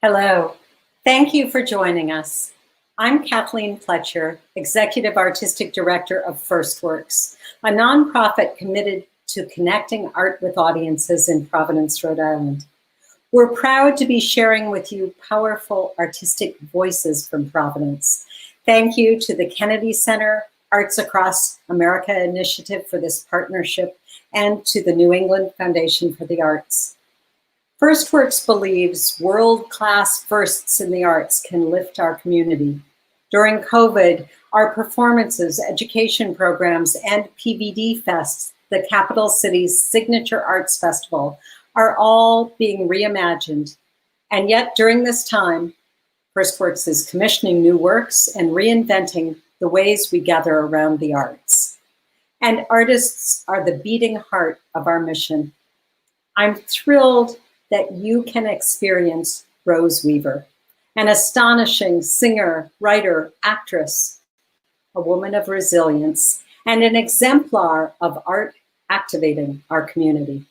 Hello. Thank you for joining us. I'm Kathleen Fletcher, Executive Artistic Director of FirstWorks, a nonprofit committed to connecting art with audiences in Providence, Rhode Island. We're proud to be sharing with you powerful artistic voices from Providence. Thank you to the Kennedy Center, Arts Across America Initiative for this partnership, and to the New England Foundation for the Arts. FirstWorks believes world-class firsts in the arts can lift our community. During COVID, our performances, education programs, and PVD Fest, the capital city's signature arts festival, are all being reimagined. And yet, during this time, FirstWorks is commissioning new works and reinventing the ways we gather around the arts. And artists are the beating heart of our mission. I'm thrilled that you can experience Rose Weaver, an astonishing singer, writer, actress, a woman of resilience, and an exemplar of art activating our community.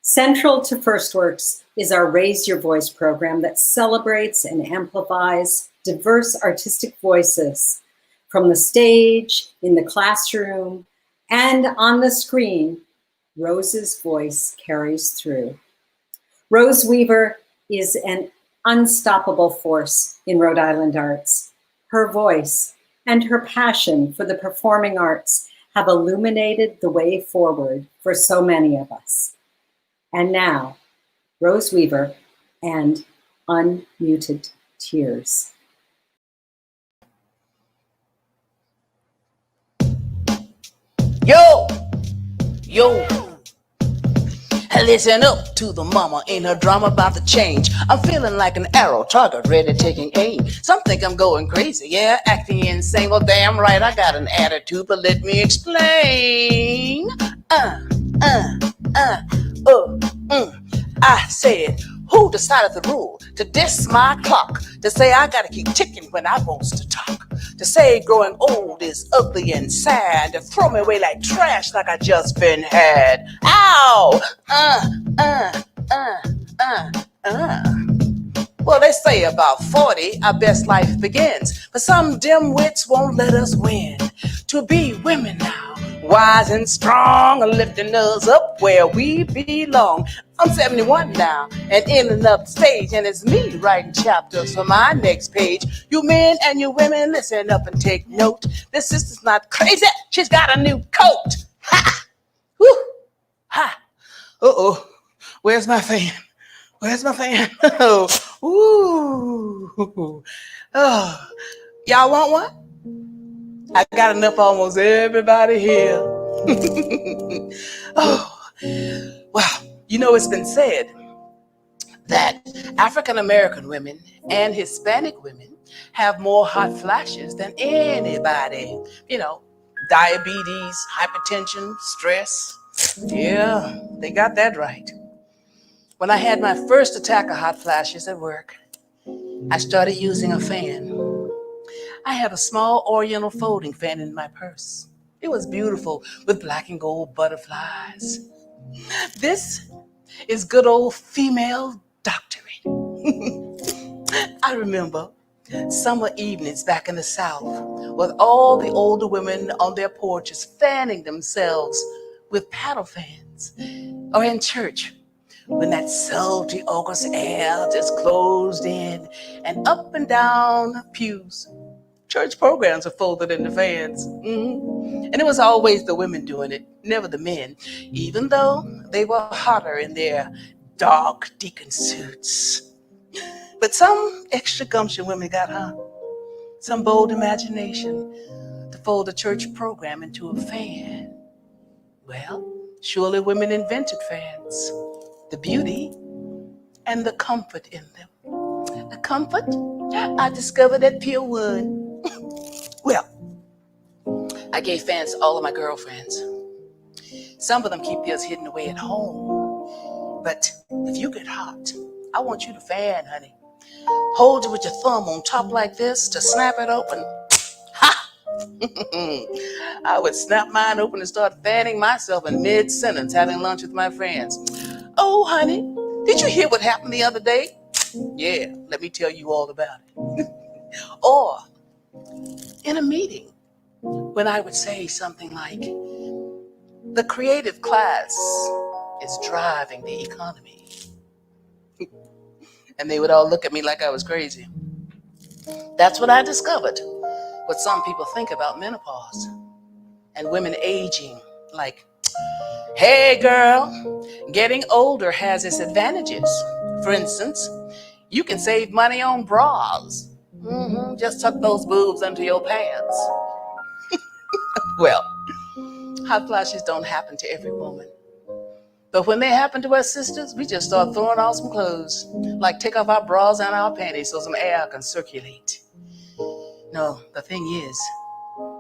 Central to FirstWorks is our Raise Your Voice program that celebrates and amplifies diverse artistic voices from the stage, in the classroom, and on the screen. Rose's voice carries through. Rose Weaver is an unstoppable force in Rhode Island arts. Her voice and her passion for the performing arts have illuminated the way forward for so many of us. And now, Rose Weaver and UnMuted Tears. Yo! Listen up to the mama in her drama about the change. I'm feeling like an arrow, target ready, taking aim. Some think I'm going crazy, yeah, acting insane. Well, damn right, I got an attitude, but let me explain. I said, who decided the rule to diss my clock? To say I gotta keep ticking when I wants to talk? To say growing old is ugly and sad? To throw me away like trash like I just been had? Ow! Well, they say about 40, our best life begins. But some dim wits won't let us win. To be women now, wise and strong, lifting us up where we belong. I'm 71 now and ending up the stage, and it's me writing chapters for my next page. You men and you women, listen up and take note. This sister's not crazy, she's got a new coat. Ha! Woo! Ha! Uh-oh, where's my fan? Where's my fan? Oh, ooh. Oh, y'all want one? I got enough for almost everybody here. Oh, well, you know, it's been said that African American women and Hispanic women have more hot flashes than anybody. You know, diabetes, hypertension, stress. Yeah, they got that right. When I had my first attack of hot flashes at work, I started using a fan. I have a small oriental folding fan in my purse. It was beautiful with black and gold butterflies. This is good old female doctoring. I remember summer evenings back in the South with all the older women on their porches fanning themselves with paddle fans, or in church when that salty August air just closed in, and up and down the pews, church programs are folded into fans. And it was always the women doing it, never the men, even though they were hotter in their dark deacon suits. But some extra gumption women got, huh? Some bold imagination to fold a church program into a fan. Well, surely women invented fans. The beauty and the comfort in them. The comfort I discovered at Pier 1. Well, I gave fans to all of my girlfriends. Some of them keep theirs hidden away at home. But if you get hot, I want you to fan, honey. Hold it with your thumb on top like this to snap it open. Ha! I would snap mine open and start fanning myself in mid-sentence having lunch with my friends. Oh, honey, did you hear what happened the other day? Yeah, let me tell you all about it. Or in a meeting, when I would say something like, the creative class is driving the economy. And they would all look at me like I was crazy. That's what I discovered, what some people think about menopause and women aging. Like, hey girl, getting older has its advantages. For instance, you can save money on bras. Just tuck those boobs under your pants. Well, hot flashes don't happen to every woman. But when they happen to us sisters, we just start throwing on some clothes. Like take off our bras and our panties so some air can circulate. No, the thing is,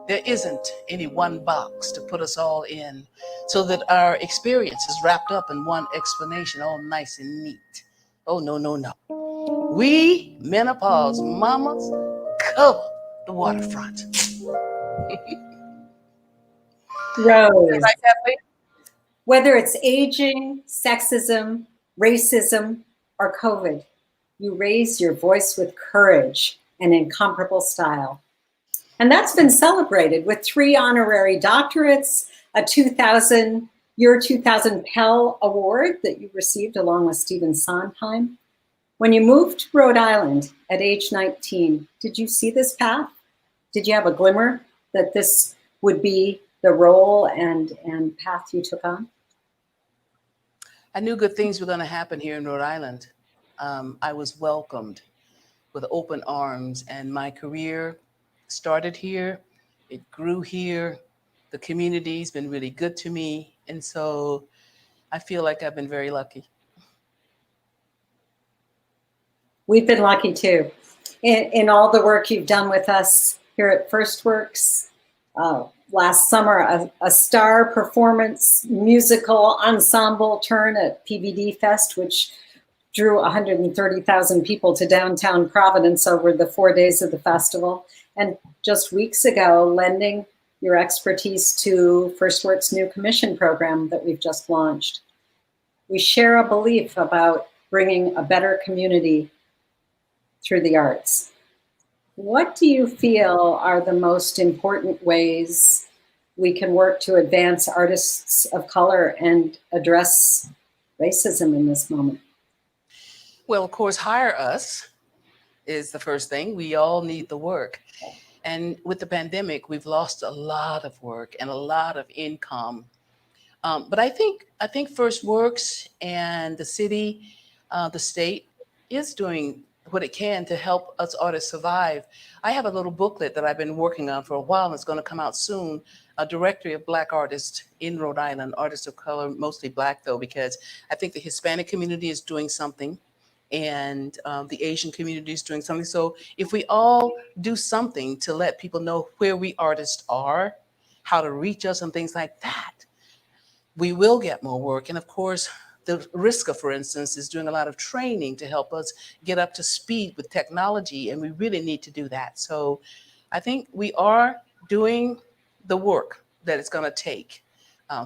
there isn't any one box to put us all in so that our experience is wrapped up in one explanation, all nice and neat. Oh, no, no, no. We menopause mamas cover the waterfront. Rose, Right, Kathleen? whether it's aging, sexism, racism, or COVID, you raise your voice with courage and incomparable style. And that's been celebrated with 3 honorary doctorates, a 2000 Pell Award that you received along with Stephen Sondheim. When you moved to Rhode Island at age 19, did you see this path? Did you have a glimmer that this would be the role and path you took on? I knew good things were going to happen here in Rhode Island. I was welcomed with open arms, and my career started here. It grew here. The community's been really good to me. And so I feel like I've been very lucky. We've been lucky too. In all the work you've done with us here at FirstWorks, last summer, a star performance musical ensemble turn at PVD Fest, which drew 130,000 people to downtown Providence over the 4 days of the festival. And just weeks ago, lending your expertise to FirstWorks' new commission program that we've just launched. We share a belief about bringing a better community through the arts. What do you feel are the most important ways we can work to advance artists of color and address racism in this moment? Well, of course, hire us is the first thing. We all need the work. And with the pandemic, we've lost a lot of work and a lot of income. But I think FirstWorks and the city, the state is doing what it can to help us artists survive. I have a little booklet that I've been working on for a while, and it's going to come out soon, a directory of Black artists in Rhode Island, artists of color, mostly Black though, because I think the Hispanic community is doing something and the Asian community is doing something. So if we all do something to let people know where we artists are, how to reach us and things like that, we will get more work. And of course, the RISCA, for instance, is doing a lot of training to help us get up to speed with technology, and we really need to do that. So I think we are doing the work that it's going to take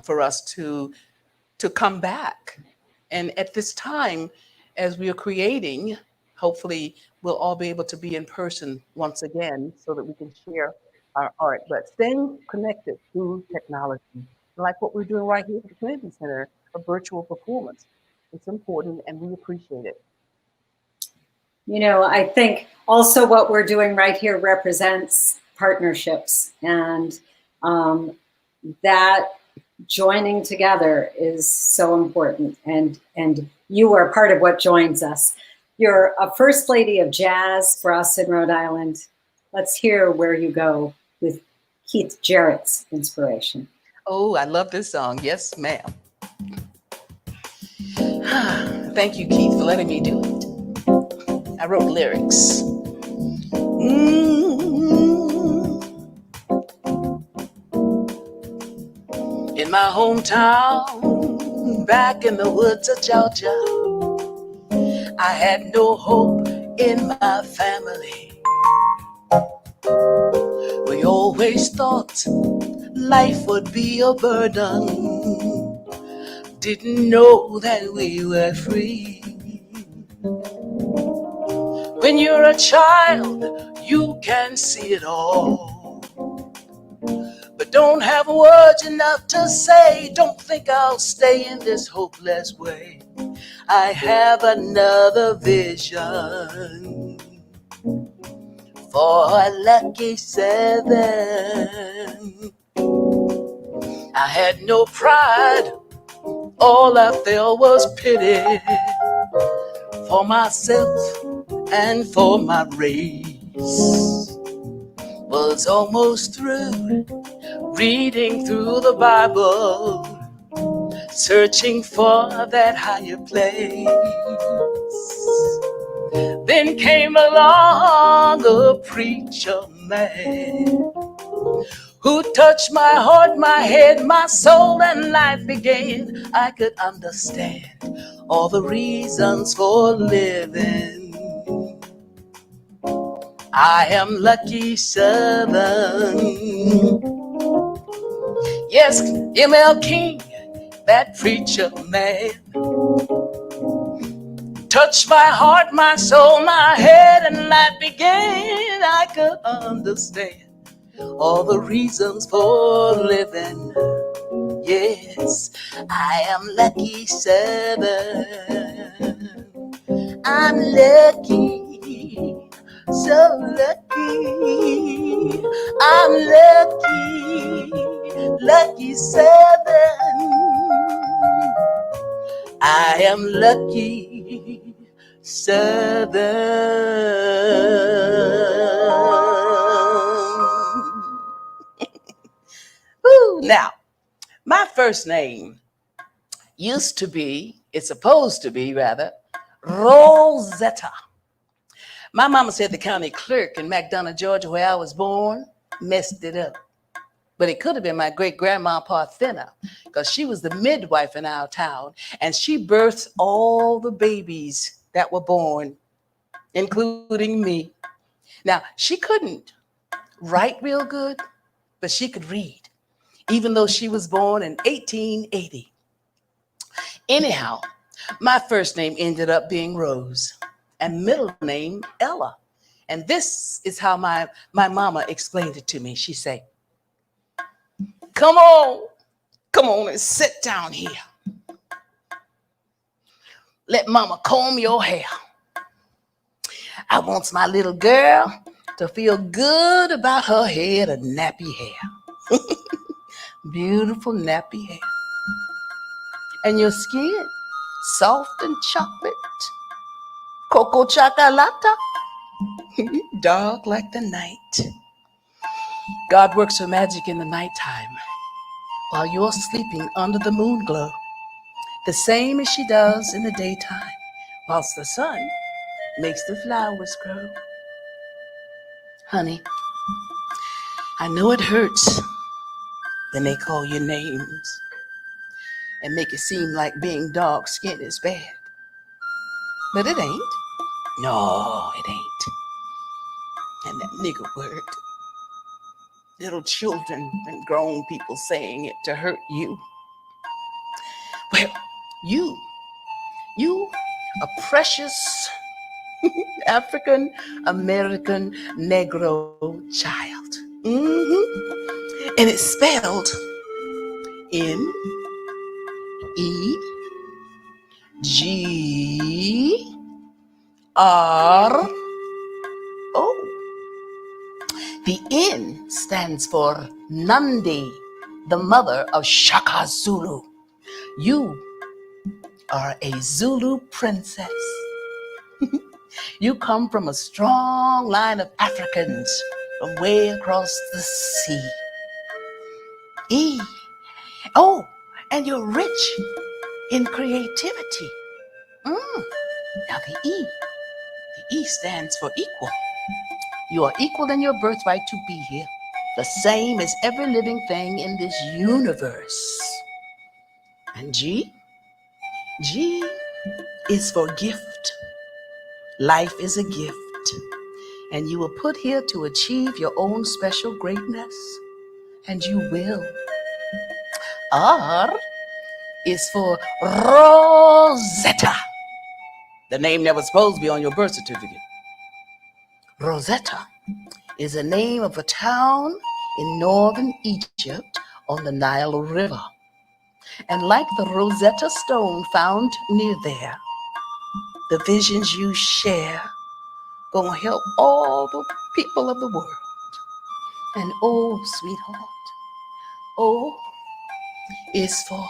for us to come back. And at this time, as we are creating, hopefully we'll all be able to be in person once again so that we can share our art, but staying connected through technology, like what we're doing right here at the Community Center, a virtual performance. It's important and we appreciate it. You know, I think also what we're doing right here represents partnerships, and that joining together is so important, and you are part of what joins us. You're a first lady of jazz for us in Rhode Island. Let's hear Where You Go with Keith Jarrett's inspiration. Oh, I love this song. Yes, ma'am. Thank you, Keith, for letting me do it. I wrote lyrics. In my hometown, back in the woods of Georgia, I had no hope in my family. We always thought life would be a burden. Didn't know that we were free. When you're a child, you can see it all, but don't have words enough to say. Don't think I'll stay in this hopeless way. I have another vision for a lucky 7. I had no pride, all I felt was pity for myself and for my race. Was almost through reading through the Bible, searching for that higher place. Then came along a preacher man who touched my heart, my head, my soul, and life began. I could understand all the reasons for living. I am lucky 7. Yes, M.L. King, that preacher man, touched my heart, my soul, my head, and life began. I could understand all the reasons for living. Yes, I am lucky 7. I'm lucky, so lucky. I'm lucky 7. I am lucky 7. Woo. Now, my first name used to be, it's supposed to be rather, Rosetta. My mama said the county clerk in McDonough, Georgia, where I was born, messed it up. But it could have been my great-grandma Parthena, because she was the midwife in our town, and she birthed all the babies that were born, including me. Now, she couldn't write real good, but she could read, even though she was born in 1880. Anyhow, my first name ended up being Rose, and middle name Ella. And this is how my mama explained it to me. She said, come on and sit down here. Let mama comb your hair. I want my little girl to feel good about her head of nappy hair. Beautiful nappy hair. And your skin, soft and chocolate. Cocoa chocolata. Dark like the night. God works her magic in the nighttime while you're sleeping under the moon glow, the same as she does in the daytime, whilst the sun makes the flowers grow. Honey, I know it hurts when they call your names and make it seem like being dark-skinned is bad. But it ain't. No, it ain't. And that nigger word, little children and grown people saying it to hurt you. Well, you a precious African American Negro child. And it's spelled N-E-G-R-O. The N stands for Nandi, the mother of Shaka Zulu. You are a Zulu princess. You come from a strong line of Africans from way across the sea. E. Oh, and you're rich in creativity. Now the E stands for equal. You are equal in your birthright to be here, the same as every living thing in this universe. And G is for gift. Life is a gift, and you were put here to achieve your own special greatness, and you will. R is for Rosetta, the name that was supposed to be on your birth certificate. Rosetta is the name of a town in northern Egypt on the Nile River. And like the Rosetta Stone found near there, the visions you share gonna help all the people of the world. And oh, sweetheart, oh, is for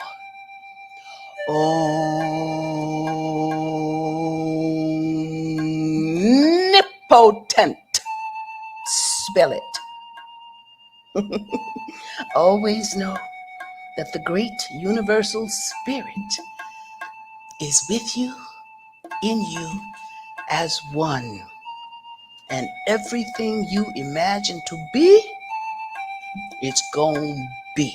omnipotent. Spell it. Always know that the great universal spirit is with you, in you, as one. And everything you imagine to be, it's gonna be.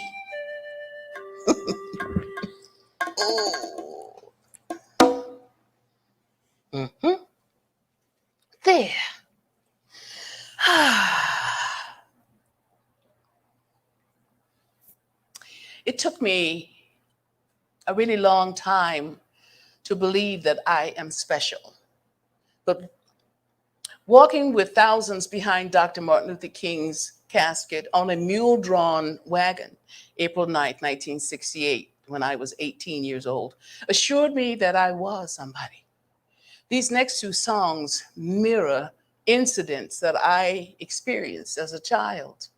There. It took me a really long time to believe that I am special. But walking with thousands behind Dr. Martin Luther King's casket on a mule-drawn wagon, April 9th, 1968, when I was 18 years old, assured me that I was somebody. These next two songs mirror incidents that I experienced as a child.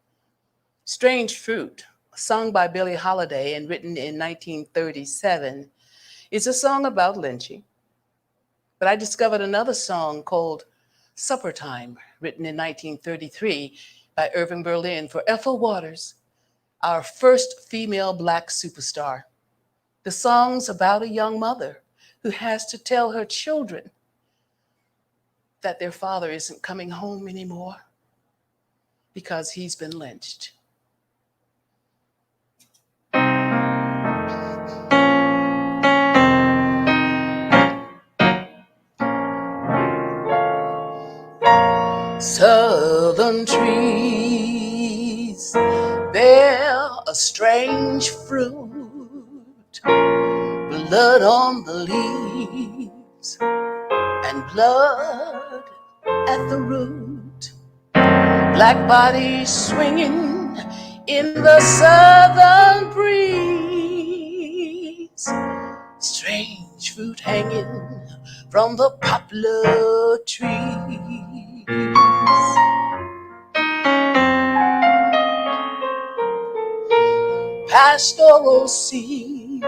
Strange Fruit, sung by Billie Holiday and written in 1937, is a song about lynching. But I discovered another song called Supper Time, written in 1933 by Irving Berlin for Ethel Waters, our first female Black superstar. The song's about a young mother who has to tell her children that their father isn't coming home anymore because he's been lynched. Southern trees bear a strange fruit, blood on the leaves and blood at the root. Black bodies swinging in the southern breeze. Strange fruit hanging from the poplar trees. Pastoral scenes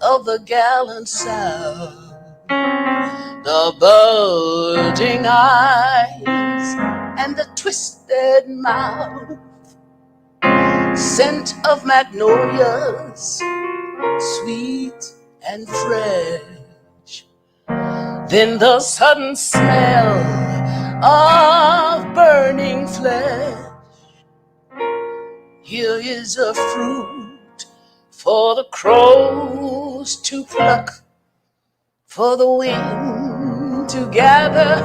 of the gallant South, the bulging eyes and the twisted mouth, scent of magnolias, sweet and fresh, then the sudden smell of burning flesh. Here is a fruit for the crows to pluck, for the wind to gather,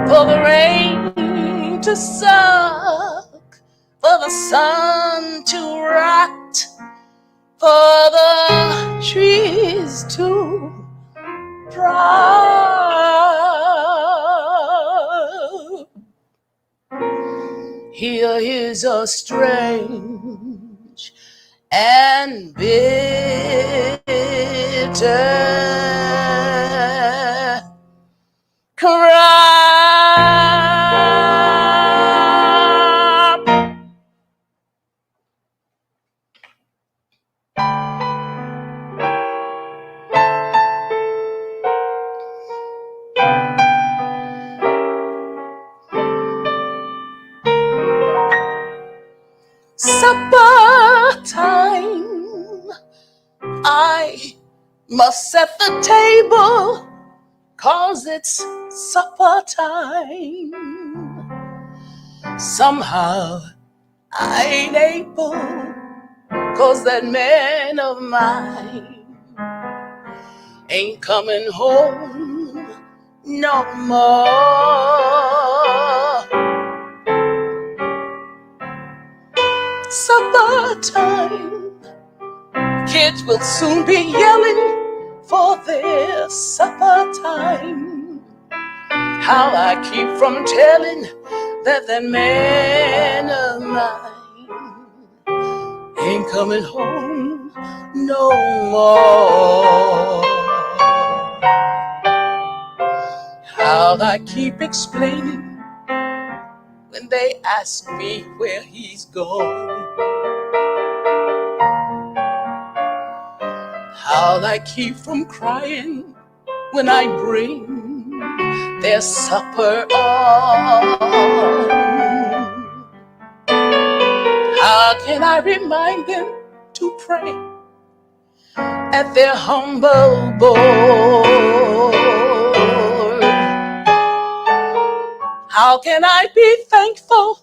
for the rain to suck, for the sun to rot, for the trees to drop. Here is a strange and bitter crop. Supper time, I must set the table, 'cause it's supper time. Somehow I ain't able, 'cause that man of mine ain't coming home no more. Supper time, kids will soon be yelling for their supper time. how I keep from telling that man of mine ain't coming home no more. How I keep explaining when they ask me where he's gone. How I keep from crying when I bring their supper on. How can I remind them to pray at their humble board? How can I be thankful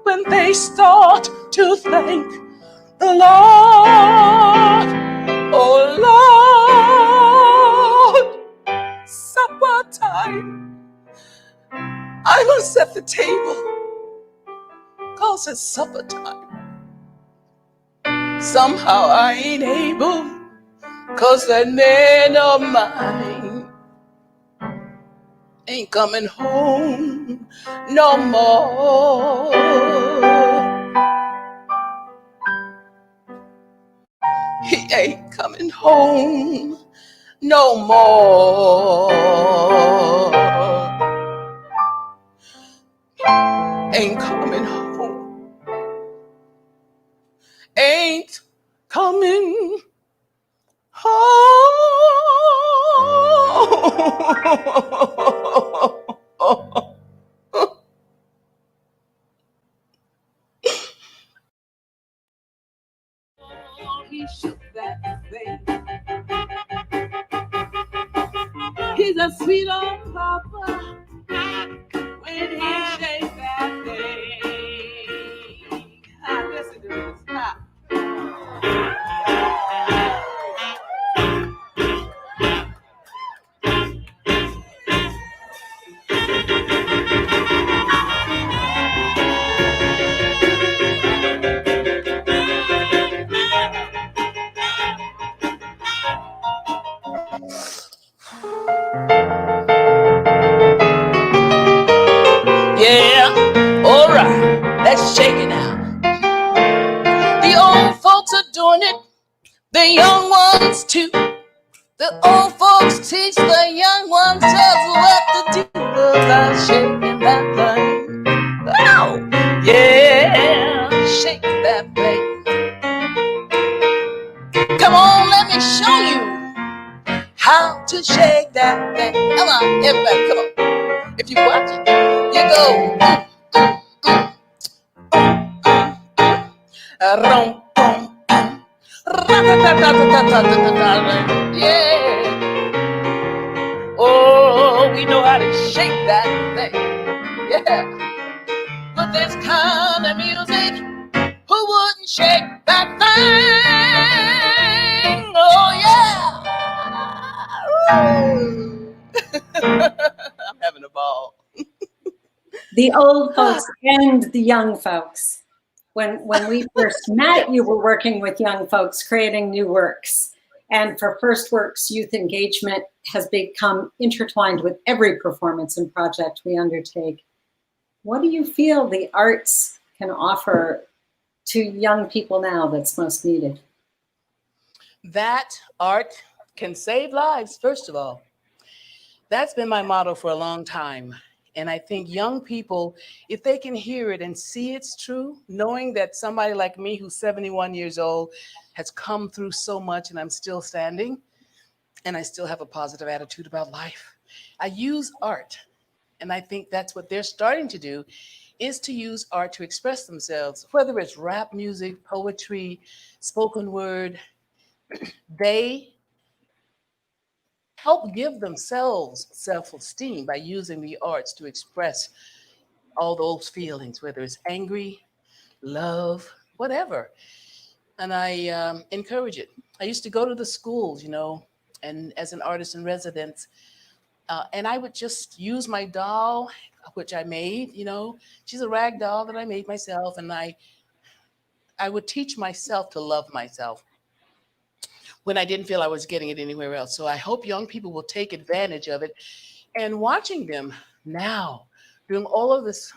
when they start to thank the Lord? Oh Lord, supper time. I must set the table, 'cause it's supper time. Somehow I ain't able, 'cause that man of mine ain't coming home no more. He ain't coming home no more. Ain't coming home. Ain't coming home. He shook that thing. He's a sweet old papa when he shakes that thing. Listen to this. Yeah, all right, let's shake it out. The old folks are doing it, the young ones too. The old folks teach the young ones just what to do about shaking that thing. Oh, yeah, shake that thing. Come on, let me show you how to shake that thing. Come on, everybody, come on. If you watch it, you go. Yeah. Oh, we know how to shake that thing. Yeah. With this kind of music, who wouldn't shake that thing? Oh, yeah. I'm having a ball. The old folks and the young folks. When we first met, you were working with young folks creating new works. And for FirstWorks, youth engagement has become intertwined with every performance and project we undertake. What do you feel the arts can offer to young people now that's most needed? That art can save lives, first of all. That's been my motto for a long time. And I think young people, if they can hear it and see it's true, knowing that somebody like me who's 71 years old has come through so much and I'm still standing and I still have a positive attitude about life. I use art. And I think that's what they're starting to do, is to use art to express themselves, whether it's rap music, poetry, spoken word. They help give themselves self-esteem by using the arts to express all those feelings, whether it's angry, love, whatever. And I encourage it. I used to go to the schools, and as an artist in residence, and I would just use my doll, which I made, she's a rag doll that I made myself. And I would teach myself to love myself when I didn't feel I was getting it anywhere else. So I hope young people will take advantage of it. And watching them now, doing all of this,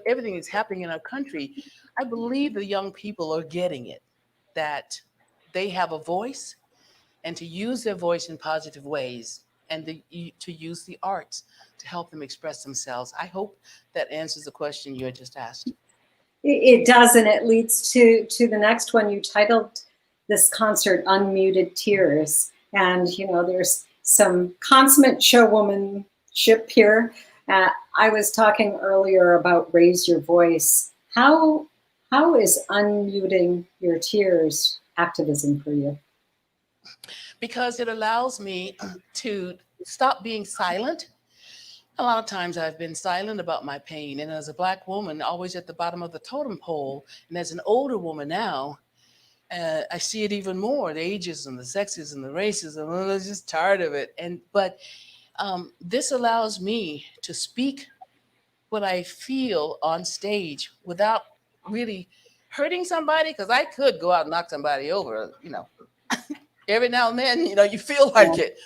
everything that's happening in our country, I believe the young people are getting it, that they have a voice, and to use their voice in positive ways, and to use the arts to help them express themselves. I hope that answers the question you had just asked. It does, and it leads to the next one. You titled this concert "Unmuted Tears," and there's some consummate showwomanship here. I was talking earlier about raise your voice. How is unmuting your tears activism for you? Because it allows me to stop being silent. A lot of times I've been silent about my pain. And as a Black woman, always at the bottom of the totem pole, and as an older woman now, I see it even more, the ageism, the sexism, the racism. I'm just tired of it. But this allows me to speak what I feel on stage without really hurting somebody, because I could go out and knock somebody over, every now and then, you feel like it.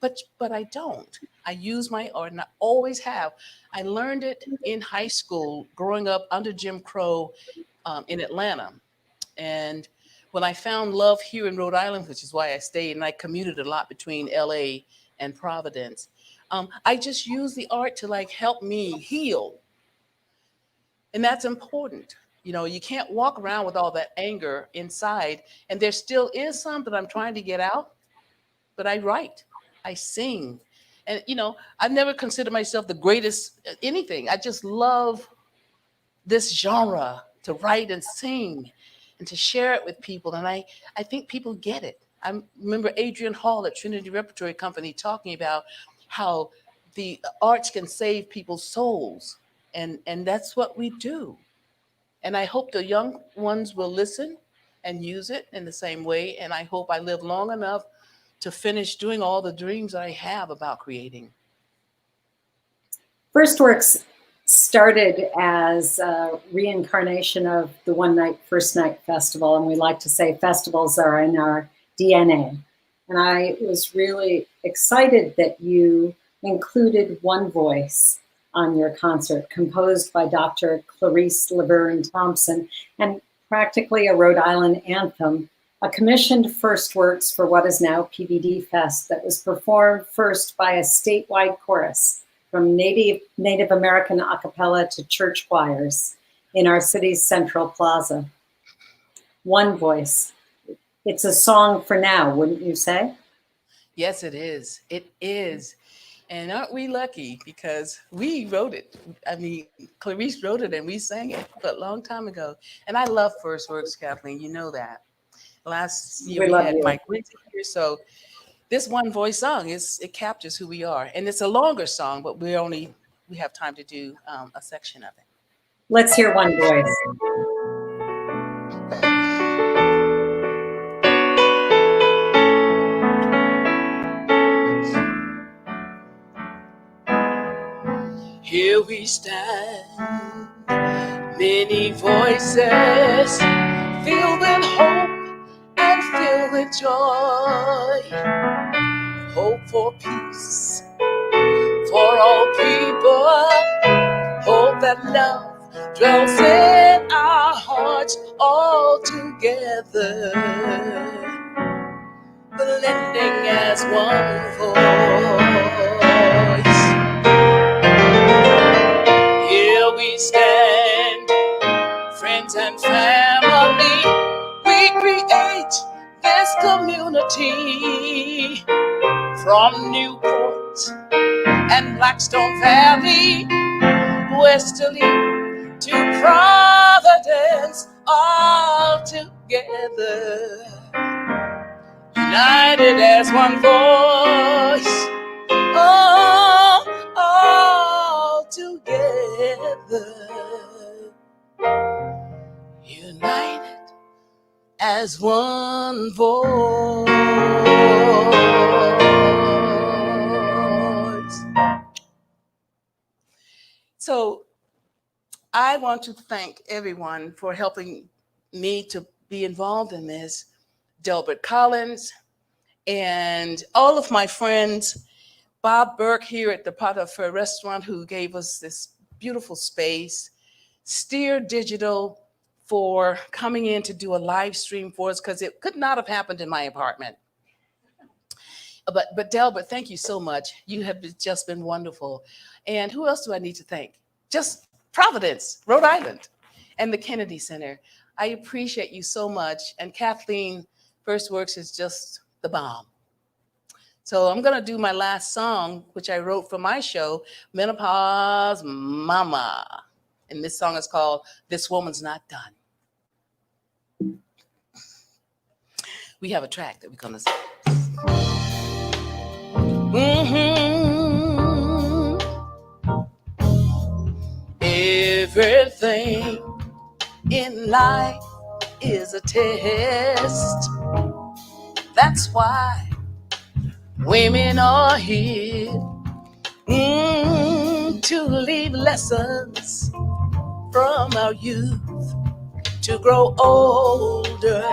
But I don't. I use my art, and I always have. I learned it in high school, growing up under Jim Crow in Atlanta. And when I found love here in Rhode Island, which is why I stayed, and I commuted a lot between LA and Providence, I just use the art to help me heal. And that's important. You can't walk around with all that anger inside. And there still is some that I'm trying to get out, but I write. I sing. And, I've never considered myself the greatest at anything. I just love this genre, to write and sing and to share it with people. And I think people get it. I remember Adrian Hall at Trinity Repertory Company talking about how the arts can save people's souls. And that's what we do. And I hope the young ones will listen and use it in the same way. And I hope I live long enough to finish doing all the dreams I have about creating. FirstWorks started as a reincarnation of the One Night, First Night Festival. And we like to say festivals are in our DNA. And I was really excited that you included One Voice on your concert, composed by Dr. Clarice Laverne Thompson, and practically a Rhode Island anthem, a commissioned FirstWorks for what is now PVD Fest that was performed first by a statewide chorus from Native American a cappella to church choirs in our city's central plaza. One Voice. It's a song for now, wouldn't you say? Yes, it is. It is. And aren't we lucky, because we wrote it. I mean, Clarice wrote it and we sang it a long time ago. And I love FirstWorks, Kathleen. You know that. Last year we had Mike Winter here. So this One Voice song, it captures who we are. And it's a longer song, but we have time to do a section of it. Let's hear One Voice. Here we stand, many voices, filled with hope and filled with joy. Hope for peace for all people. Hope that love dwells in our hearts all together, blending as one voice. Here we stand, friends and family. We create this community from Newport and Blackstone Valley, westerly to Providence, all together, united as one voice. All together, united as one voice. So I want to thank everyone for helping me to be involved in this. Delbert Collins and all of my friends, Bob Burke here at the Pot of Fur restaurant, who gave us this beautiful space. Steer Digital for coming in to do a live stream for us, because it could not have happened in my apartment. But Delbert, thank you so much. You have just been wonderful. And who else do I need to thank? Just Providence, Rhode Island, and the Kennedy Center. I appreciate you so much. And Kathleen, FirstWorks is just the bomb. So I'm gonna do my last song, which I wrote for my show, Menopause Mama. And this song is called This Woman's Not Done. We have a track that we're gonna sing. Everything in life is a test. That's why women are here to leave lessons from our youth, to grow older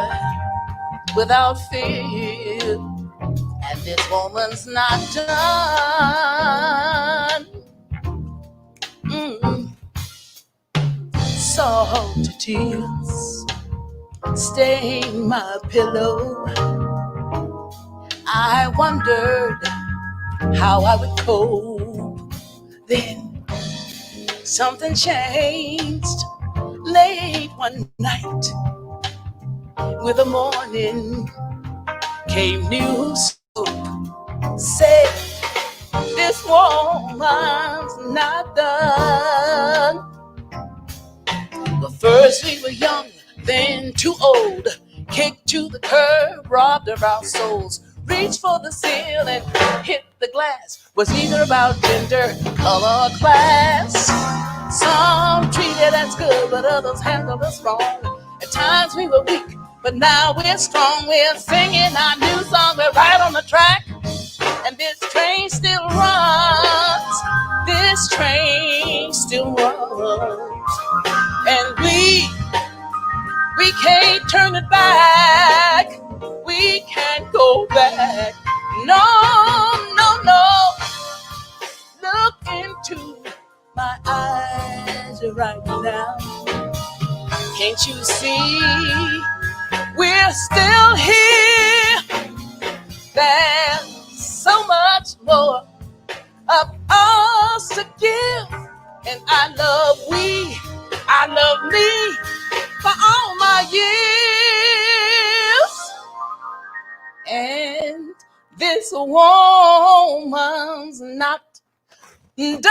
without fear. And this woman's not done. Salt tears stain my pillow. I wondered how I would cope. Then something changed late one night. With the morning came news. Said this woman's not done. But first we were young, then too old. Kicked to the curb, robbed of our souls. Reached for the ceiling, hit the glass. Was either about gender, color, class. Some treated us good, but others handled us wrong. At times we were weak, but now we're strong. We're singing our new song, we're right on the track. And this train still runs. This train still runs. And we can't turn it back. We can't go back. No, no, no. Look into my eyes right now. Can't you see we're still here? There's so much more of us to give. And I love me for all my years. And this woman's not done.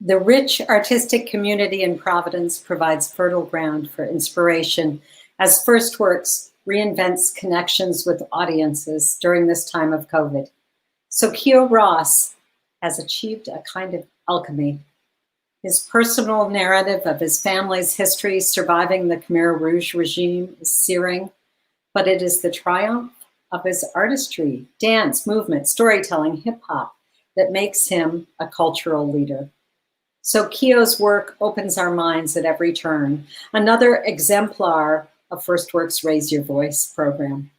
The rich artistic community in Providence provides fertile ground for inspiration as FirstWorks reinvents connections with audiences during this time of COVID. Sokeo Ros has achieved a kind of alchemy. His personal narrative of his family's history surviving the Khmer Rouge regime is searing, but it is the triumph of his artistry, dance, movement, storytelling, hip hop that makes him a cultural leader. Sokeo's work opens our minds at every turn, another exemplar of FirstWorks' Raise Your Voice program.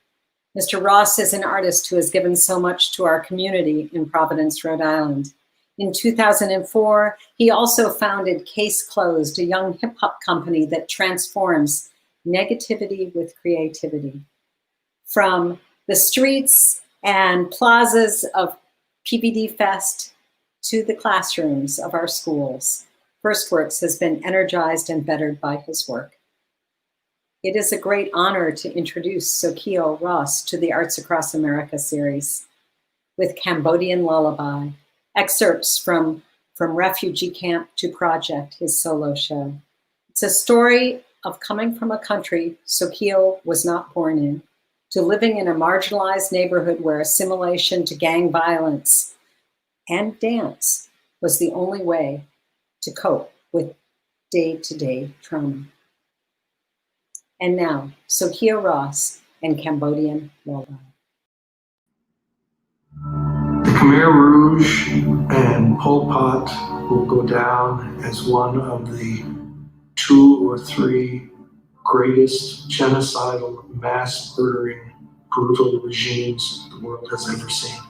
Mr. Ross is an artist who has given so much to our community in Providence, Rhode Island. In 2004, he also founded Case Closed, a young hip-hop company that transforms negativity with creativity. From the streets and plazas of PVD Fest to the classrooms of our schools, FirstWorks has been energized and bettered by his work. It is a great honor to introduce Sokeo Ros to the Arts Across America series with Cambodian Lullaby, excerpts from Refugee Camp to Project, his solo show. It's a story of coming from a country Sokeo was not born in, to living in a marginalized neighborhood where assimilation to gang violence and dance was the only way to cope with day-to-day trauma. And now, Sokeo Ros and Cambodian Lullaby. Khmer Rouge and Pol Pot will go down as one of the 2 or 3 greatest genocidal, mass murdering, brutal regimes the world has ever seen.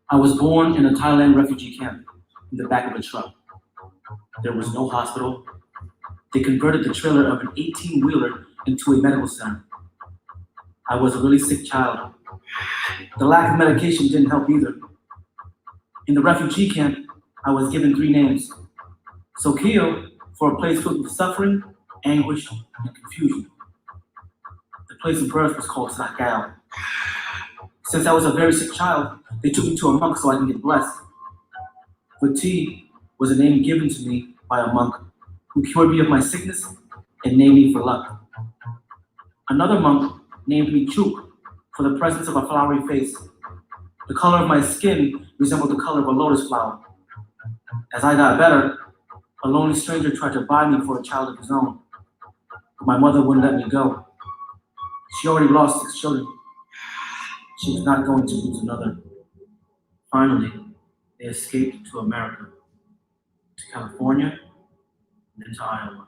I was born in a Thailand refugee camp in the back of a truck. There was no hospital. They converted the trailer of an 18-wheeler into a medical center. I was a really sick child. The lack of medication didn't help either. In the refugee camp, I was given 3 names. Sokeo, for a place filled with suffering, anguish, and confusion. The place of birth was called Sokeo. Since I was a very sick child, they took me to a monk so I can get blessed. Vati was a name given to me by a monk who cured me of my sickness and named me for luck. Another monk named me Chuk for the presence of a flowery face. The color of my skin resembled the color of a lotus flower. As I got better, a lonely stranger tried to buy me for a child of his own, but my mother wouldn't let me go. She already lost 6 children. She was not going to lose another. Finally, they escaped to America, to California, and then to Iowa.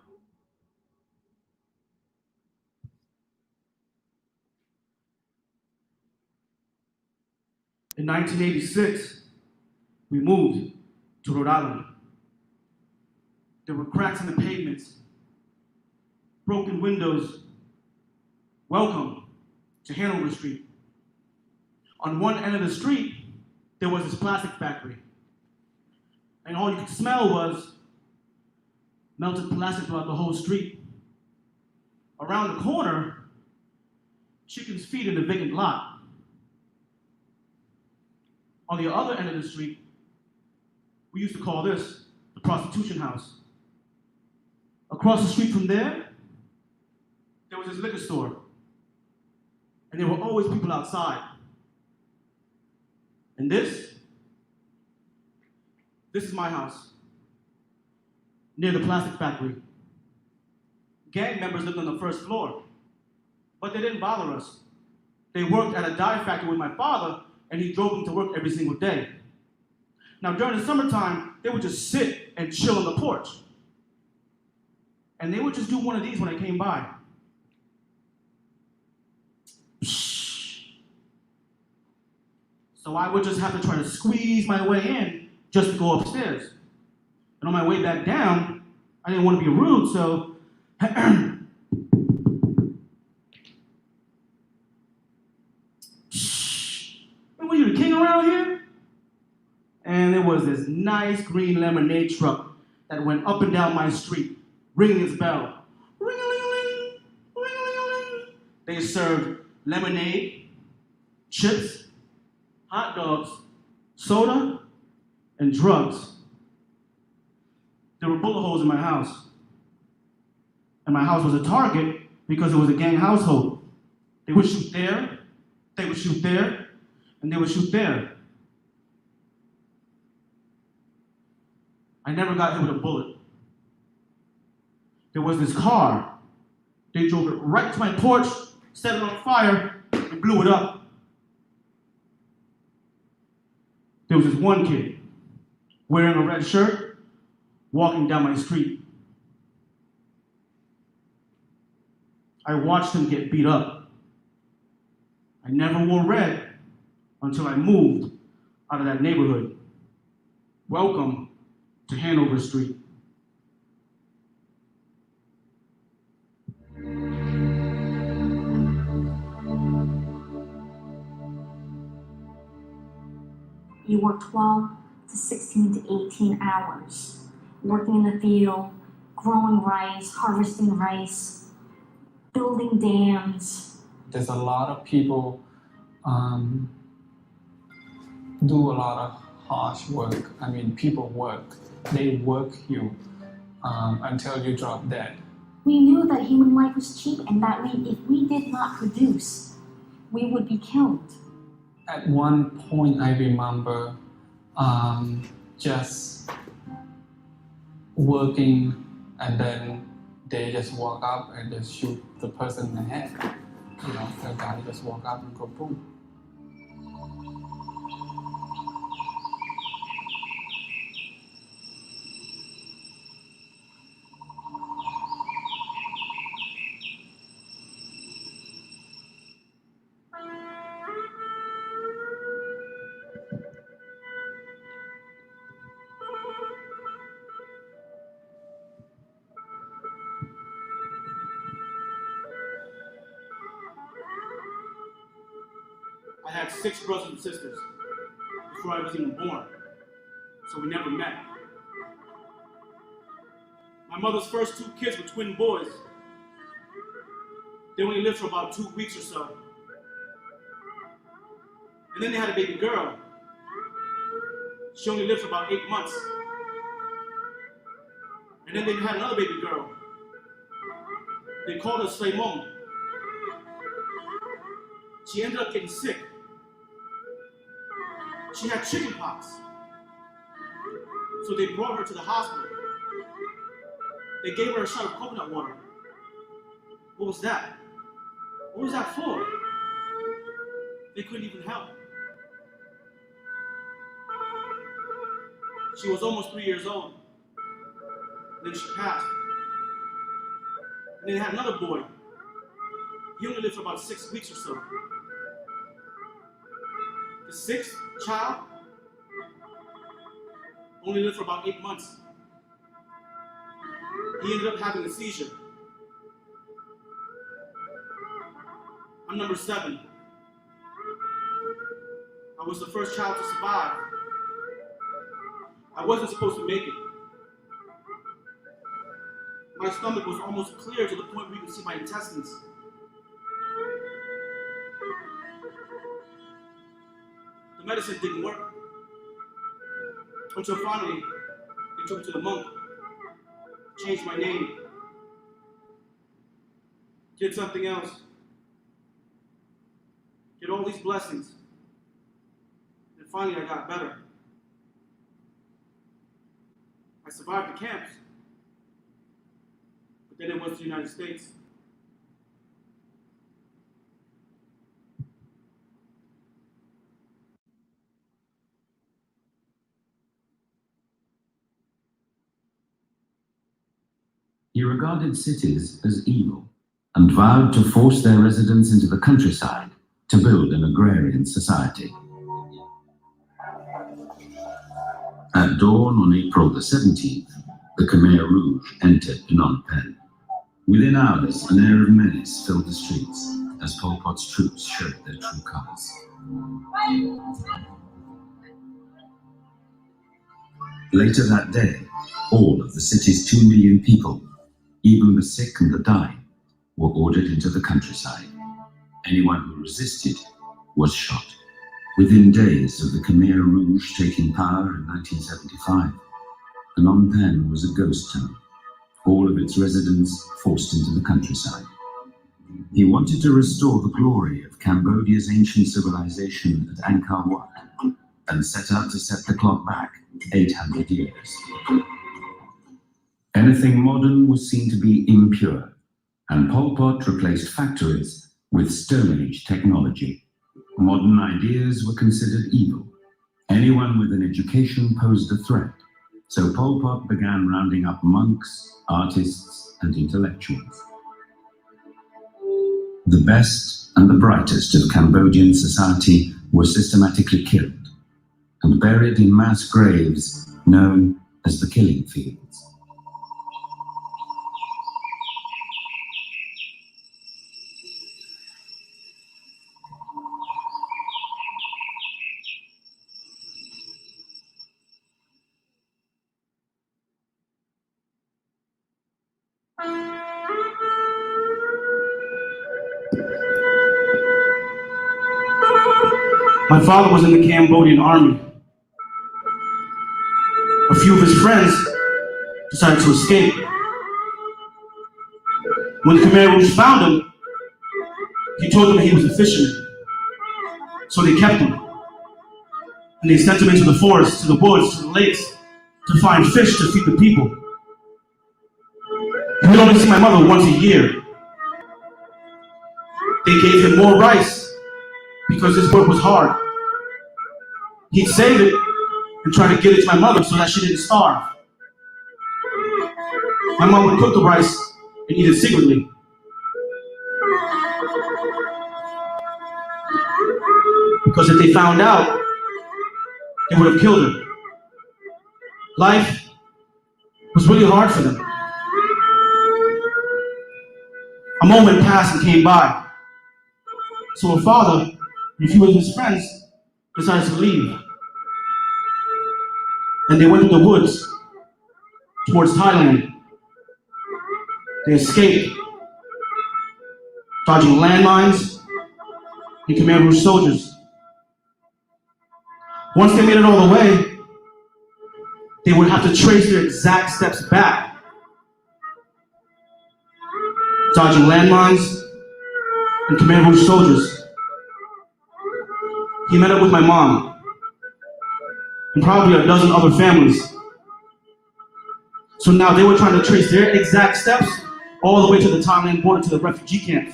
In 1986, we moved to Rhode Island. There were cracks in the pavements, broken windows. Welcome to Hanover Street. On one end of the street, there was this plastic factory. And all you could smell was melted plastic throughout the whole street. Around the corner, chickens feed in the vacant lot. On the other end of the street, we used to call this the prostitution house. Across the street from there was this liquor store. And there were always people outside. And this is my house, near the plastic factory. Gang members lived on the first floor, but they didn't bother us. They worked at a dye factory with my father, and he drove them to work every single day. Now, during the summertime, they would just sit and chill on the porch. And they would just do one of these when I came by. So I would just have to try to squeeze my way in just to go upstairs. And on my way back down, I didn't want to be rude, so what are you, the king around here? And there was this nice green lemonade truck that went up and down my street, ringing its bell. Ring-a-ling-a-ling, ring-a-ling-a-ling. They served lemonade, chips, hot dogs, soda, and drugs. There were bullet holes in my house. And my house was a target because it was a gang household. They would shoot there, they would shoot there, and they would shoot there. I never got hit with a bullet. There was this car. They drove it right to my porch, set it on fire, and blew it up. There was this one kid wearing a red shirt, walking down my street. I watched him get beat up. I never wore red until I moved out of that neighborhood. Welcome to Hanover Street. You work 12 to 16 to 18 hours, working in the field, growing rice, harvesting rice, building dams. There's a lot of people do a lot of harsh work. People work. They work you until you drop dead. We knew that human life was cheap and that if we did not produce, we would be killed. At one point, I remember just working, and then they just walk up and just shoot the person in the head. You know, the guy just walk up and go boom. I had 6 brothers and sisters before I was even born, so we never met. My mother's first 2 kids were twin boys. They only lived for about 2 weeks or so. And then they had a baby girl. She only lived for about 8 months. And then they had another baby girl. They called her Slaymon. She ended up getting sick. She had chicken pox. So they brought her to the hospital. They gave her a shot of coconut water. What was that? What was that for? They couldn't even help. She was almost 3 years old. Then she passed. And then they had another boy. He only lived for about 6 weeks or so. The 6th child only lived for about 8 months. He ended up having a seizure. I'm number 7. I was the first child to survive. I wasn't supposed to make it. My stomach was almost clear to the point where you could see my intestines. The medicine didn't work. Until finally, they took me to the monk, changed my name, did something else, did all these blessings, and finally I got better. I survived the camps, but then it was the United States. He regarded cities as evil and vowed to force their residents into the countryside to build an agrarian society. At dawn on April the 17th, the Khmer Rouge entered Phnom Penh. Within hours, an air of menace filled the streets as Pol Pot's troops showed their true colors. Later that day, all of the city's 2 million people, even the sick and the dying, were ordered into the countryside. Anyone who resisted was shot. Within days of the Khmer Rouge taking power in 1975, Phnom Penh was a ghost town, all of its residents forced into the countryside. He wanted to restore the glory of Cambodia's ancient civilization at Angkor Wat and set out to set the clock back 800 years. Anything modern was seen to be impure, and Pol Pot replaced factories with Stone Age technology. Modern ideas were considered evil. Anyone with an education posed a threat, so Pol Pot began rounding up monks, artists, and intellectuals. The best and the brightest of Cambodian society were systematically killed and buried in mass graves known as the killing fields. My father was in the Cambodian army. A few of his friends decided to escape. When the Khmer Rouge found him, he told them he was a fisherman. So they kept him. And they sent him into the forest, to the woods, to the lakes, to find fish to feed the people. He would only see my mother once a year. They gave him more rice because his work was hard. He'd save it and try to get it to my mother so that she didn't starve. My mom would cook the rice and eat it secretly. Because if they found out, they would have killed her. Life was really hard for them. A moment passed and came by. So her father and a few of his friends decided to leave. And they went in the woods towards Thailand. They escaped, dodging landmines and Khmer Rouge soldiers. Once they made it all the way, they would have to trace their exact steps back, dodging landmines and Khmer Rouge soldiers. He met up with my mom and probably a dozen other families. So now they were trying to trace their exact steps all the way to the Thailand border, to the refugee camps,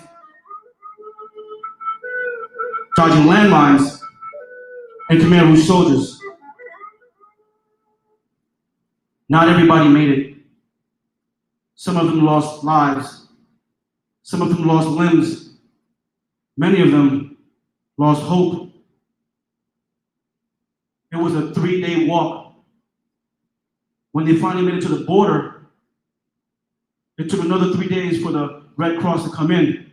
dodging landmines and Khmer Rouge soldiers. Not everybody made it. Some of them lost lives. Some of them lost limbs. Many of them lost hope. It was a 3-day walk. When they finally made it to the border, it took another 3 days for the Red Cross to come in.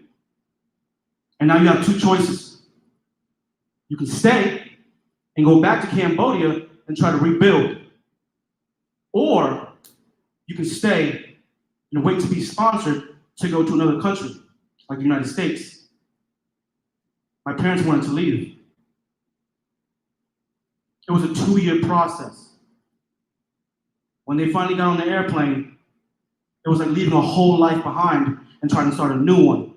And now you have two choices. You can stay and go back to Cambodia and try to rebuild. Or you can stay and wait to be sponsored to go to another country, like the United States. My parents wanted to leave. It was a 2-year process. When they finally got on the airplane, it was like leaving a whole life behind and trying to start a new one.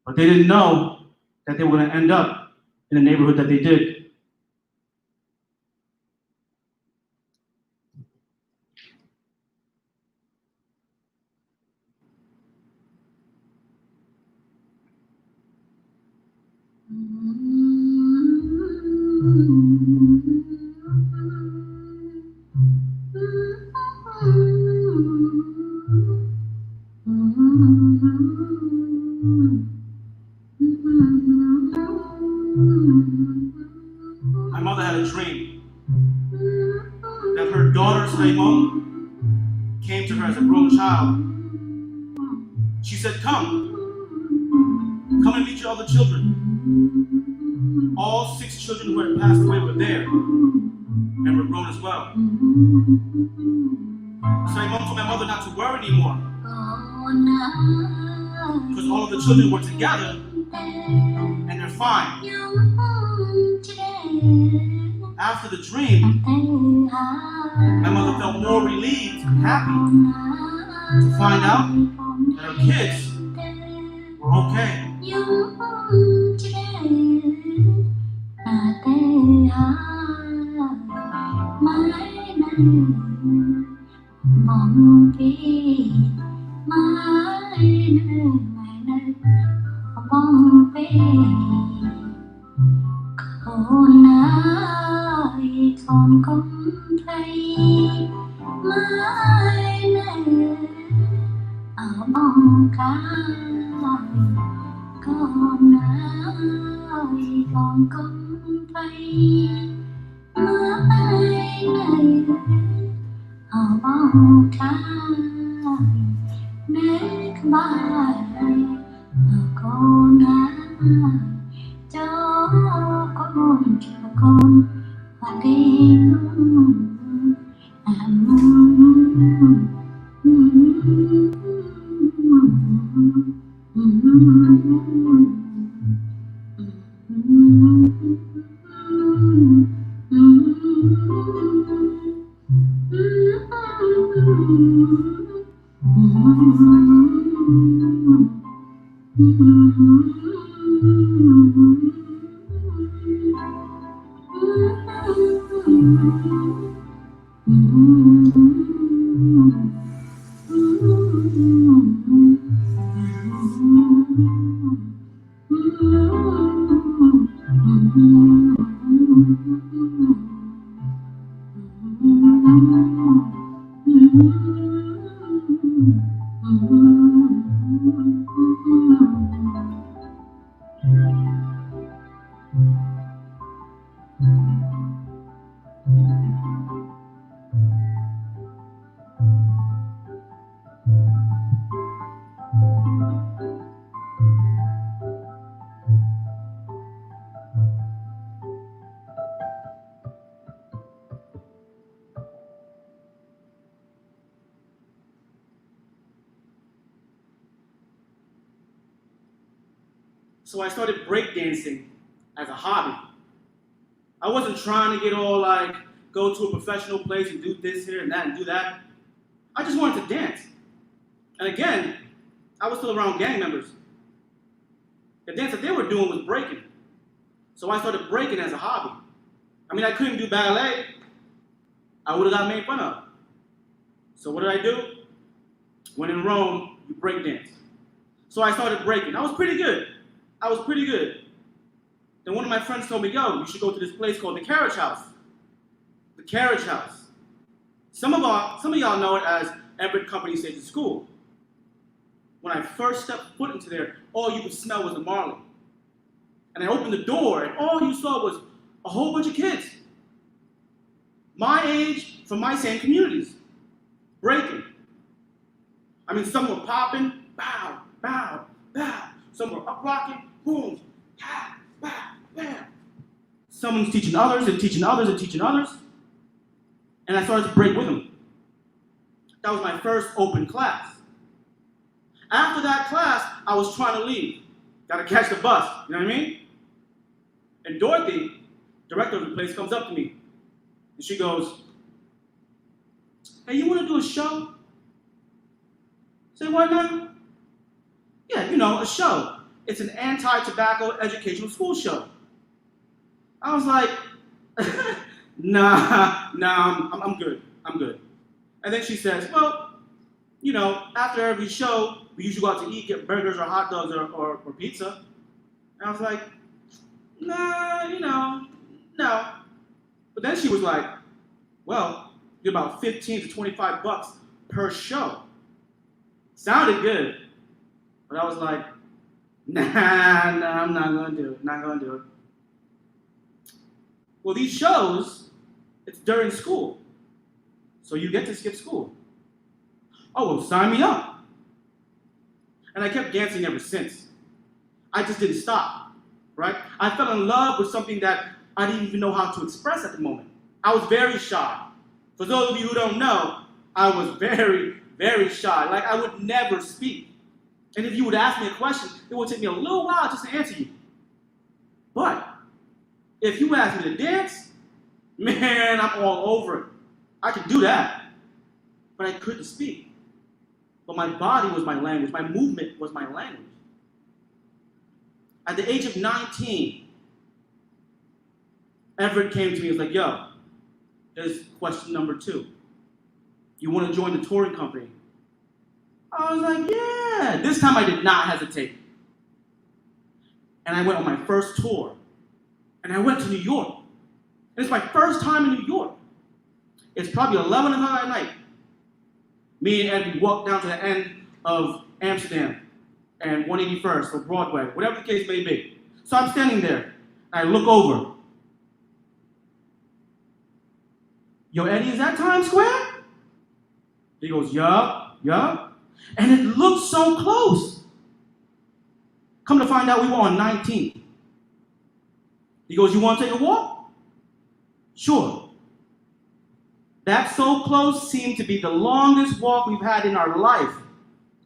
But they didn't know that they were going to end up in the neighborhood that they did. My mother had a dream that her daughter, Simone, came to her as a grown child. She said, come and meet your other children. All 6 children who had passed away were there and were grown as well. Simone told my mother not to worry anymore because all of the children were together and they're fine. After the dream, my mother felt more relieved and happy to find out that her kids were okay. So I started breakdancing as a hobby. I wasn't trying to get all like, go to a professional place and do this here and that and do that. I just wanted to dance. And again, I was still around gang members. The dance that they were doing was breaking. So I started breaking as a hobby. I mean, I couldn't do ballet. I would have got made fun of. So what did I do? When in Rome, you break dance. So I started breaking. I was pretty good. Then one of my friends told me, yo, you should go to this place called the Carriage House. The Carriage House. Some of y'all know it as Everett Company Station School. When I first stepped foot into there, all you could smell was the Marley. And I opened the door, and all you saw was a whole bunch of kids. My age, from my same communities. Breaking. I mean, some were popping, bow, bow, bow. Some were up rocking, boom, ha, bow, bam. Someone's teaching others and teaching others and teaching others. And I started to break with them. That was my first open class. After that class, I was trying to leave. Got to catch the bus, you know what I mean? And Dorothy, director of the place, comes up to me. And she goes, hey, you want to do a show? Say, what now? Yeah, you know, a show. It's an anti-tobacco educational school show. I was like, nah, I'm good. And then she says, well, you know, after every show, we usually go out to eat, get burgers or hot dogs or pizza. And I was like, nah, you know, no. But then she was like, well, you're about 15 to 25 bucks per show. Sounded good. But I was like, nah, I'm not gonna do it. Well, these shows, it's during school. So you get to skip school. Oh, well, sign me up. And I kept dancing ever since. I just didn't stop, right? I fell in love with something that I didn't even know how to express at the moment. I was very shy. For those of you who don't know, I was very, very shy. Like, I would never speak. And if you would ask me a question, it would take me a little while just to answer you. But if you ask me to dance, man, I'm all over it. I could do that. But I couldn't speak. But my body was my language. My movement was my language. At the age of 19, Everett came to me and was like, yo, there's question number 2. You want to join the touring company? I was like, yeah. This time I did not hesitate. And I went on my first tour. And I went to New York. And it's my first time in New York. It's probably 11 o'clock at night. Me and Ed walked down to the end of Amsterdam and 181st or Broadway, whatever the case may be. So I'm standing there. And I look over. Yo, Eddie, is that Times Square? He goes, yup. And it looked so close. Come to find out, we were on 19th. He goes, you want to take a walk? Sure. That so close seemed to be the longest walk we've had in our life.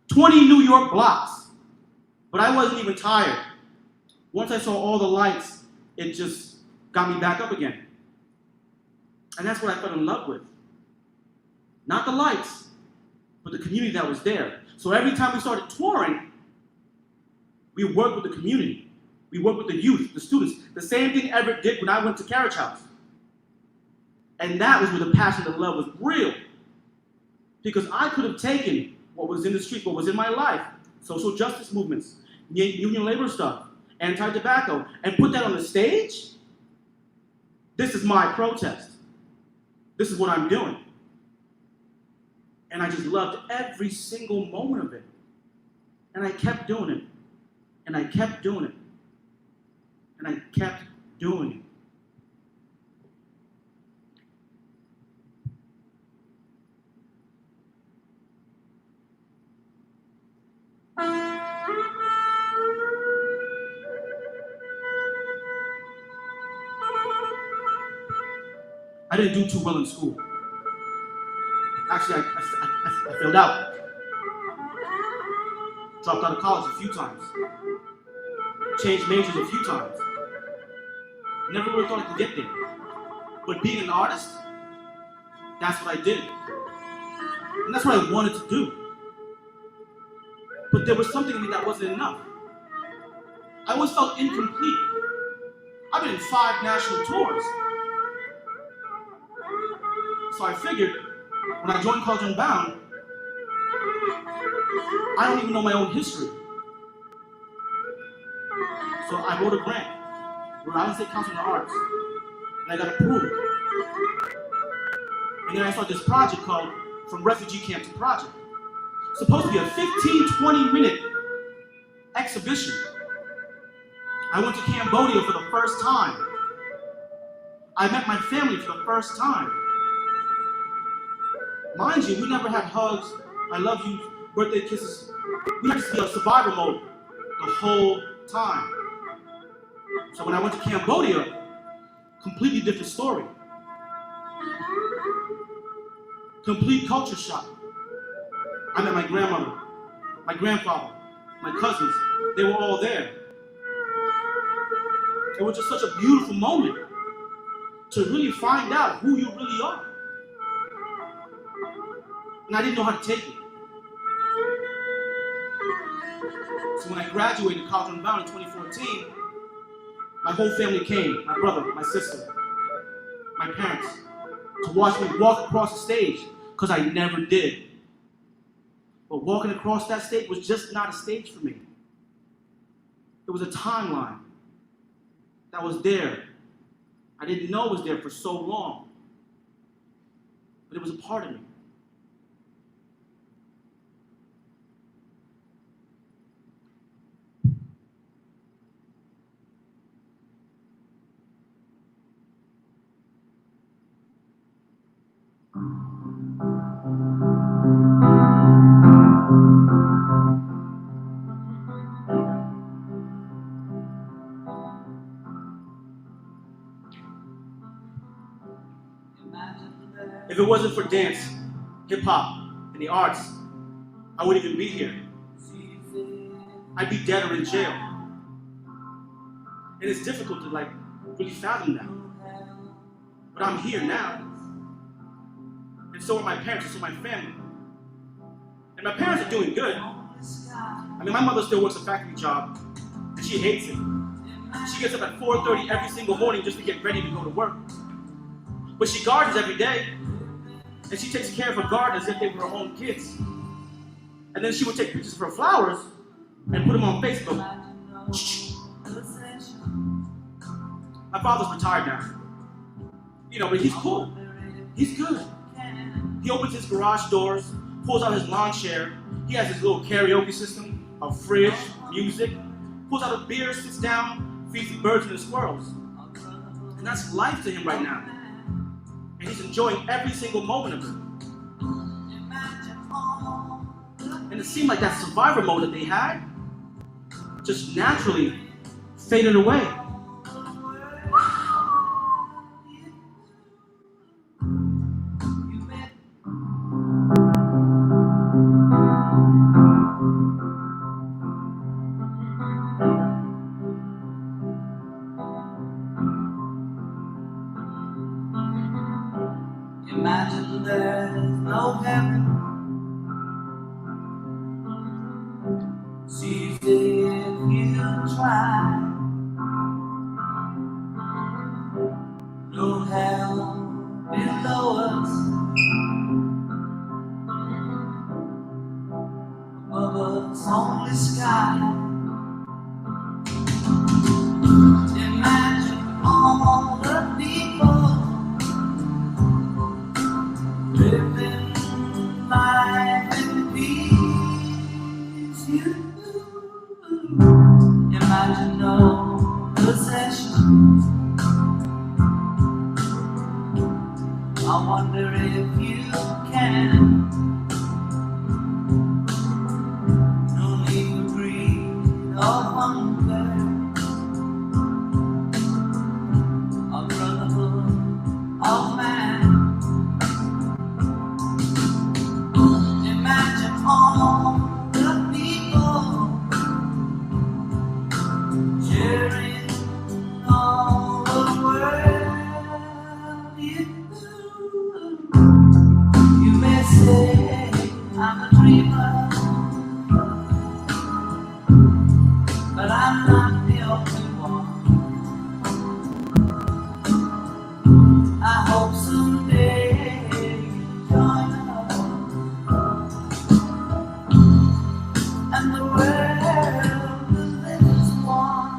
20 New York blocks. But I wasn't even tired. Once I saw all the lights, it just got me back up again. And that's what I fell in love with. Not the lights, but the community that was there. So every time we started touring, We work with the community. We work with the youth, the students. The same thing Everett did when I went to Carriage House. And that was where the passion and the love was real. Because I could have taken what was in the streets, what was in my life, social justice movements, union labor stuff, anti-tobacco, and put that on the stage. This is my protest. This is what I'm doing. And I just loved every single moment of it. And I kept doing it. And I kept doing it. And I kept doing it. I didn't do too well in school. Actually, I failed out. Dropped out of college a few times. Changed majors a few times. Never really thought I could get there. But being an artist, that's what I did. And that's what I wanted to do. But there was something in me that wasn't enough. I always felt incomplete. I've been in 5 national tours. So I figured, when I joined College Unbound, I don't even know my own history. So I wrote a grant, Rhode Island State Council on the Arts, and I got approved. And then I started this project called From Refugee Camp to Project. Supposed to be a 15-20 minute exhibition. I went to Cambodia for the first time. I met my family for the first time. Mind you, we never had hugs, I love you, birthday kisses. We had to be on survivor mode the whole time. So when I went to Cambodia, completely different story. Complete culture shock. I met my grandmother, my grandfather, my cousins. They were all there. It was just such a beautiful moment to really find out who you really are. And I didn't know how to take it. So when I graduated College Unbound in 2014, my whole family came, my brother, my sister, my parents, to watch me walk across the stage, because I never did. But walking across that stage was just not a stage for me. It was a timeline that was there. I didn't know it was there for so long, but it was a part of me. If it wasn't for dance, hip-hop, and the arts, I wouldn't even be here. I'd be dead or in jail. And it's difficult to really fathom that. But I'm here now. And so are my parents, and so are my family. And my parents are doing good. I mean, my mother still works a factory job, and she hates it. She gets up at 4:30 every single morning just to get ready to go to work. But she gardens every day, and she takes care of her garden as if they were her own kids. And then she would take pictures of her flowers and put them on Facebook. My father's retired now. But he's cool. He's good. He opens his garage doors, pulls out his lawn chair. He has his little karaoke system, a fridge, music, pulls out a beer, sits down, feeds the birds and the squirrels. And that's life to him right now. And he's enjoying every single moment of it. And it seemed like that survivor mode that they had just naturally faded away. Imagine there's no heaven. See if you cry. No hell below us, above us only sky. Imagine all the people living life in peace. You imagine no possessions. I wonder if you can. No need for greed or hunger, or brotherhood of man. Imagine all the people sharing all the world. You may say I'm a dreamer, but I'm not the only one. I hope someday you join us, and the world will live as one.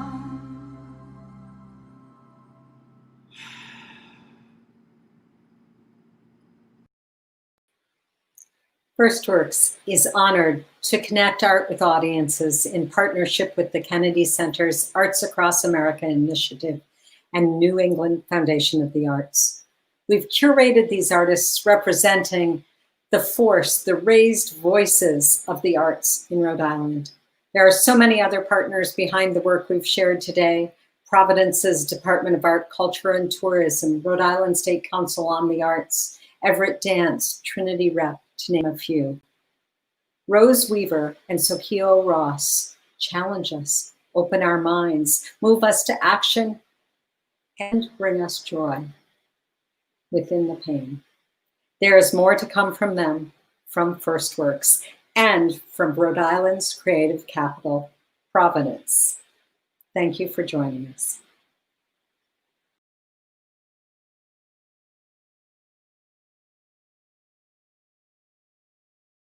FirstWorks is honored to connect art with audiences in partnership with the Kennedy Center's Arts Across America initiative and New England Foundation of the Arts. We've curated these artists representing the force, the raised voices of the arts in Rhode Island. There are so many other partners behind the work we've shared today: Providence's Department of Art, Culture, and Tourism, Rhode Island State Council on the Arts, Everett Dance, Trinity Rep, to name a few. Rose Weaver and Sokeo Ros challenge us, open our minds, move us to action, and bring us joy within the pain. There is more to come from them, from FirstWorks, and from Rhode Island's creative capital, Providence. Thank you for joining us.